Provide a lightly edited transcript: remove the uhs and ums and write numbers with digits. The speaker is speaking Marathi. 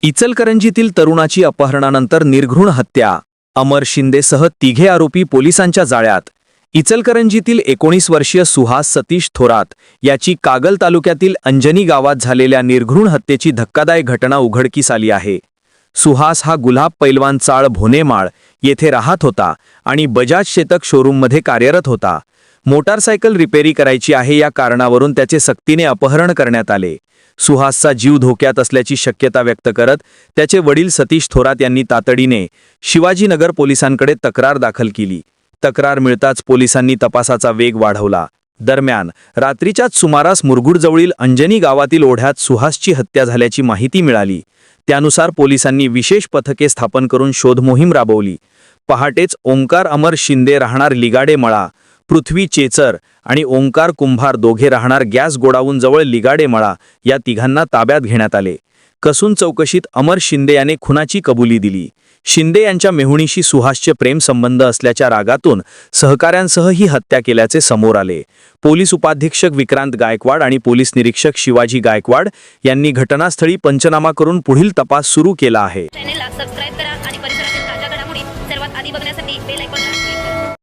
इचलकरंजीतील तरुणाची अपहरणानंतर निर्घृण हत्या. अमर शिंदेसह तिघे आरोपी पोलिसांच्या जाळ्यात. इचलकरंजीतील 19 वर्षीय सुहास सतीश थोरात याची कागल तालुक्यातील अंजनी गावात झालेल्या निर्घृण हत्येची धक्कादायक घटना उघडकीस आली आहे. सुहास हा गुलाब पैलवान चाळ भोनेमाळ येथे राहत होता आणि बजाज शेतक शोरूममध्ये कार्यरत होता. मोटारसायकल रिपेरी करायची आहे या कारणावरून त्याचे सक्तीने अपहरण करण्यात आले. सुहासचा जीव धोक्यात असल्याची शक्यता व्यक्त करत त्याचे वडील सतीश थोरात यांनी तातडीने शिवाजीनगर पोलिसांकडे तक्रार दाखल केली. तक्रार मिळताच पोलिसांनी तपासाचा वेग वाढवला. दरम्यान रात्रीच्याच सुमारास मुरगुडजवळील अंजनी गावातील ओढ्यात सुहासची हत्या झाल्याची माहिती मिळाली. त्यानुसार पोलिसांनी विशेष पथके स्थापन करून शोधमोहीम राबवली. पहाटेच ओंकार अमर शिंदे राहणार लिगाडे मळा, पृथ्वी चेचर आणि ओंकार कुंभार दोघे राहणार गॅस गोडाऊन जवळ लिगाडे मळा या तिघांना ताब्यात घेण्यात आले. कसून चौकशीत अमर शिंदे याने खुनाची कबुली दिली. शिंदे यांच्या मेहुणीशी सुहासचे प्रेमसंबंध असल्याच्या रागातून सहकाऱ्यांसह ही हत्या केल्याचे समोर आले. पोलीस उपाधीक्षक विक्रांत गायकवाड आणि पोलीस निरीक्षक शिवाजी गायकवाड यांनी घटनास्थळी पंचनामा करून पुढील तपास सुरू केला आहे.